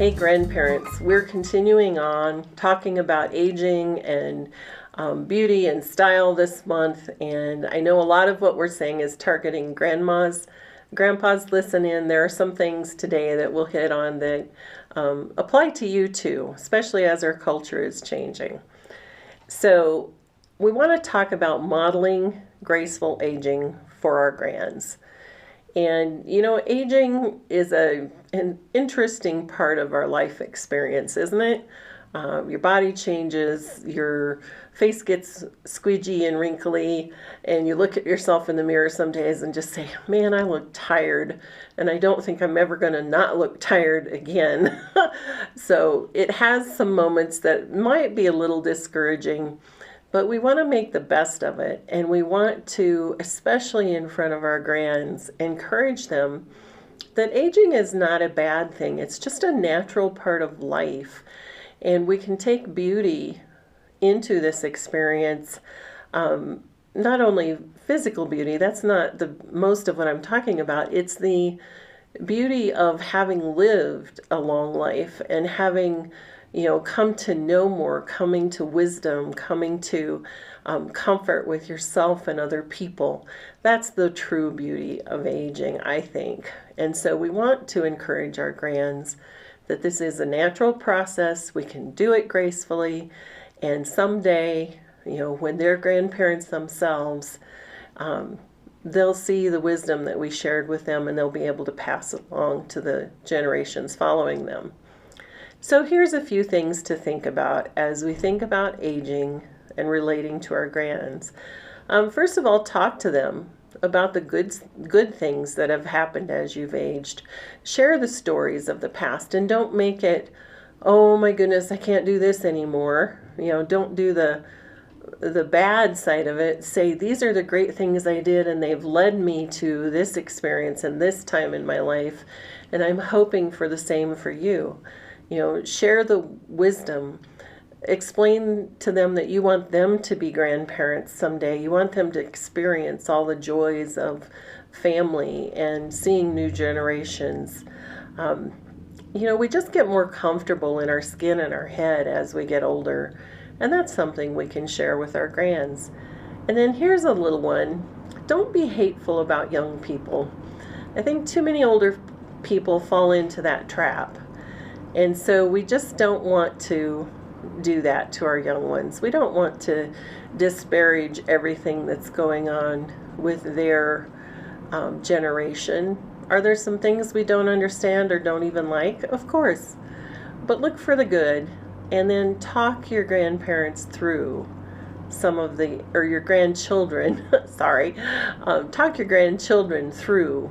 Hey grandparents, we're continuing on talking about aging and beauty and style this month, and I know a lot of what we're saying is targeting grandmas. Grandpas, listen in. There are some things today that we'll hit on that apply to you too, especially as our culture is changing. So we want to talk about modeling graceful aging for our grands. And aging is an interesting part of our life experience, isn't it? Your body changes, your face gets squeegee and wrinkly, and you look at yourself in the mirror some days and just say, man, I look tired, and I don't think I'm ever going to not look tired again. So it has some moments that might be a little discouraging, but we want to make the best of it, and we want to, especially in front of our grands, encourage them that aging is not a bad thing. It's just a natural part of life, and we can take beauty into this experience. Not only physical beauty, that's not the most of what I'm talking about. It's the beauty of having lived a long life and having come to know more, coming to wisdom, coming to comfort with yourself and other people. That's the true beauty of aging, I think. And so we want to encourage our grands that this is a natural process. We can do it gracefully. And someday, when they're grandparents themselves, they'll see the wisdom that we shared with them, and they'll be able to pass it along to the generations following them. So here's a few things to think about as we think about aging and relating to our grands. First of all, talk to them about the good things that have happened as you've aged. Share the stories of the past, and don't make it, oh my goodness, I can't do this anymore. Don't do the bad side of it. Say, these are the great things I did, and they've led me to this experience and this time in my life, and I'm hoping for the same for you. Share the wisdom. Explain to them that you want them to be grandparents someday. You want them to experience all the joys of family and seeing new generations. We just get more comfortable in our skin and our head as we get older, and that's something we can share with our grands. And then here's a little one. Don't be hateful about young people. I think too many older people fall into that trap. And so we just don't want to do that to our young ones. We don't want to disparage everything that's going on with their generation. Are there some things we don't understand or don't even like? Of course. But look for the good, and then talk your grandparents through your grandchildren, sorry, talk your grandchildren through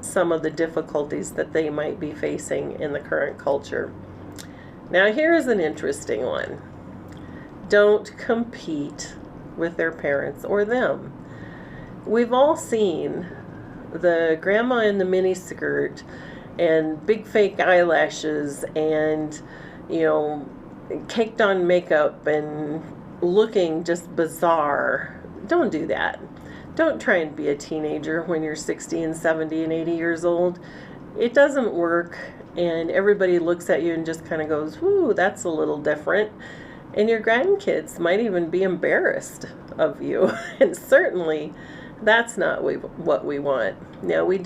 some of the difficulties that they might be facing in the current culture. Now here's an interesting one. Don't compete with their parents or them. We've all seen the grandma in the miniskirt and big fake eyelashes and caked on makeup and looking just bizarre. Don't do that. Don't try and be a teenager when you're 60 and 70 and 80 years old. It doesn't work, and everybody looks at you and just kind of goes, "Whoo, that's a little different." And your grandkids might even be embarrassed of you. And certainly that's not what we want. Now, we're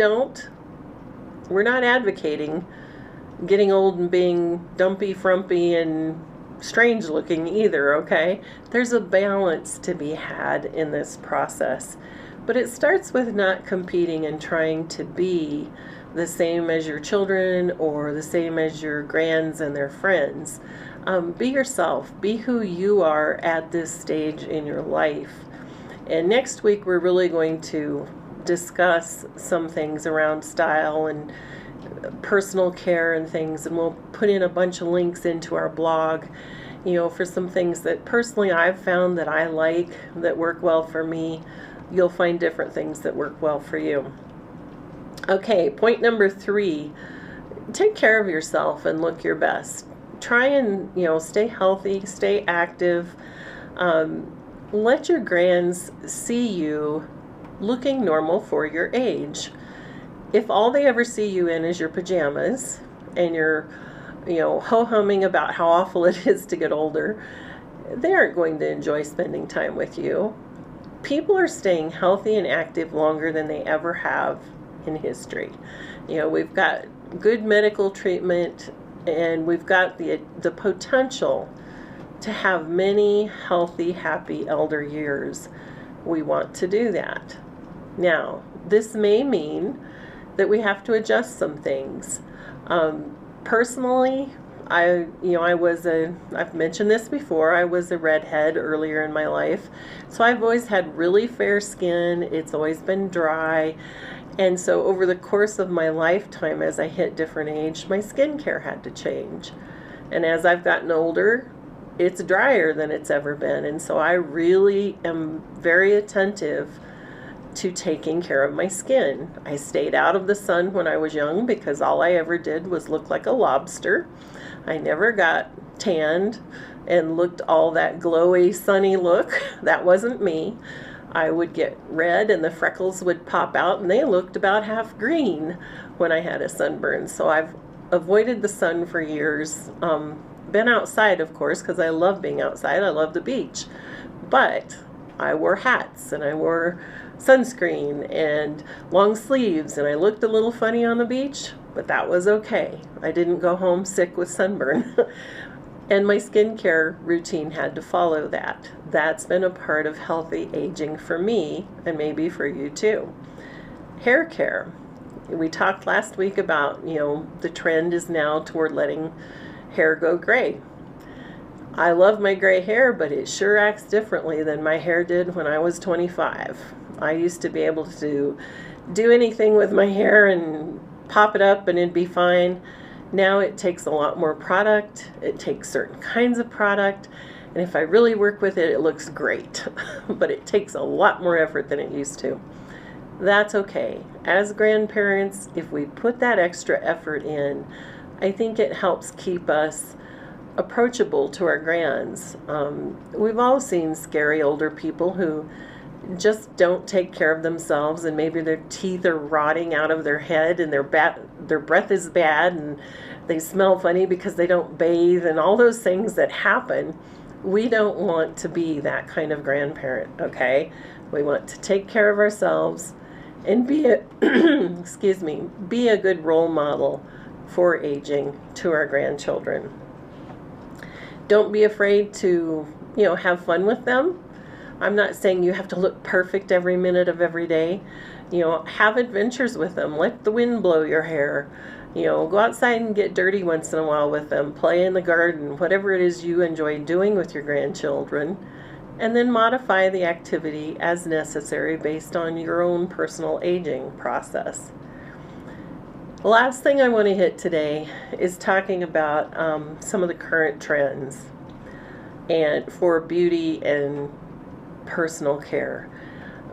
not advocating getting old and being dumpy, frumpy, and strange looking either, okay? There's a balance to be had in this process. But it starts with not competing and trying to be the same as your children or the same as your grands and their friends. Be yourself. Be who you are at this stage in your life. And next week we're really going to discuss some things around style and personal care and things, and we'll put in a bunch of links into our blog, for some things that personally I've found that I like, that work well for me. You'll find different things that work well for you. Okay, point number 3, take care of yourself and look your best. Try and, stay healthy, stay active. Let your grands see you looking normal for your age. If all they ever see you in is your pajamas and your ho-humming about how awful it is to get older, they aren't going to enjoy spending time with you. People are staying healthy and active longer than they ever have in history. We've got good medical treatment, and we've got the potential to have many healthy, happy elder years. We want to do that. Now, this may mean that we have to adjust some things. Personally, I've mentioned this before, I was a redhead earlier in my life. So I've always had really fair skin. It's always been dry. And so over the course of my lifetime, as I hit different age, my skincare had to change. And as I've gotten older, it's drier than it's ever been. And so I really am very attentive to taking care of my skin. I stayed out of the sun when I was young because all I ever did was look like a lobster. I never got tanned and looked all that glowy, sunny look. That wasn't me. I would get red and the freckles would pop out, and they looked about half green when I had a sunburn. So I've avoided the sun for years. Been outside, of course, because I love being outside. I love the beach. But I wore hats and I wore sunscreen and long sleeves, and I looked a little funny on the beach, but that was okay. I didn't go home sick with sunburn. And my skincare routine had to follow that. That's been a part of healthy aging for me, and maybe for you too. Hair care. We talked last week about, the trend is now toward letting hair go gray. I love my gray hair, but it sure acts differently than my hair did when I was 25. I used to be able to do anything with my hair and pop it up and it'd be fine. Now it takes a lot more product. It takes certain kinds of product. And if I really work with it, it looks great. But it takes a lot more effort than it used to. That's okay. As grandparents, if we put that extra effort in, I think it helps keep us approachable to our grands. We've all seen scary older people who just don't take care of themselves, and maybe their teeth are rotting out of their head, and their breath is bad, and they smell funny because they don't bathe, and all those things that happen. We don't want to be that kind of grandparent, okay? We want to take care of ourselves and be a be a good role model for aging to our grandchildren. Don't be afraid to, have fun with them. I'm not saying you have to look perfect every minute of every day. Have adventures with them. Let the wind blow your hair. Go outside and get dirty once in a while with them. Play in the garden, whatever it is you enjoy doing with your grandchildren. And then modify the activity as necessary based on your own personal aging process. The last thing I want to hit today is talking about some of the current trends and for beauty and personal care.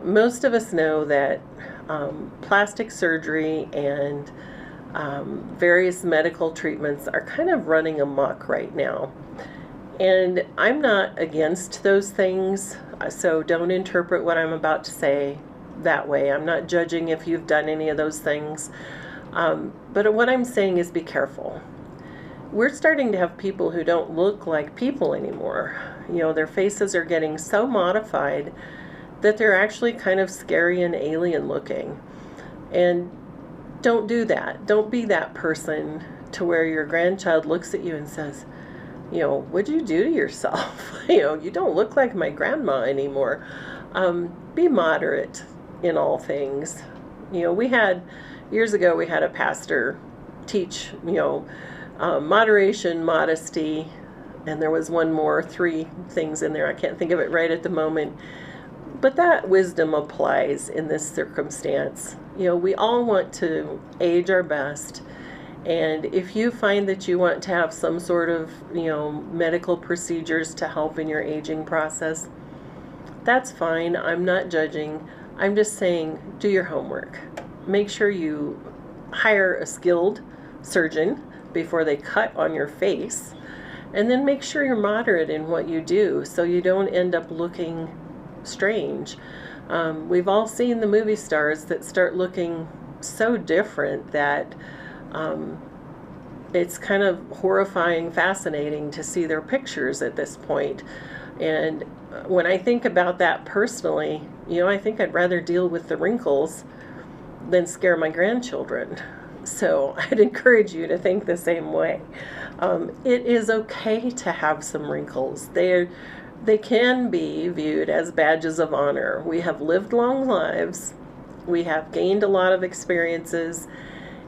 Most of us know that plastic surgery and various medical treatments are kind of running amok right now. And I'm not against those things, so don't interpret what I'm about to say that way. I'm not judging if you've done any of those things. But what I'm saying is be careful. We're starting to have people who don't look like people anymore. Their faces are getting so modified that they're actually kind of scary and alien looking. And don't do that. Don't be that person to where your grandchild looks at you and says, what'd you do to yourself? You don't look like my grandma anymore. Be moderate in all things. Years ago, we had a pastor teach, moderation, modesty, and there was three things in there. I can't think of it right at the moment. But that wisdom applies in this circumstance. We all want to age our best. And if you find that you want to have some sort of, medical procedures to help in your aging process, that's fine. I'm not judging. I'm just saying, do your homework. Make sure you hire a skilled surgeon before they cut on your face. And then make sure you're moderate in what you do so you don't end up looking strange. We've all seen the movie stars that start looking so different that it's kind of horrifying, fascinating to see their pictures at this point. And when I think about that personally, I think I'd rather deal with the wrinkles than scare my grandchildren. So I'd encourage you to think the same way. It is okay to have some wrinkles. They can be viewed as badges of honor. We have lived long lives. We have gained a lot of experiences.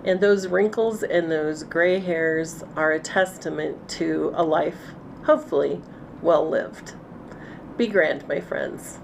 And those wrinkles and those gray hairs are a testament to a life, hopefully, well lived. Be grand, my friends.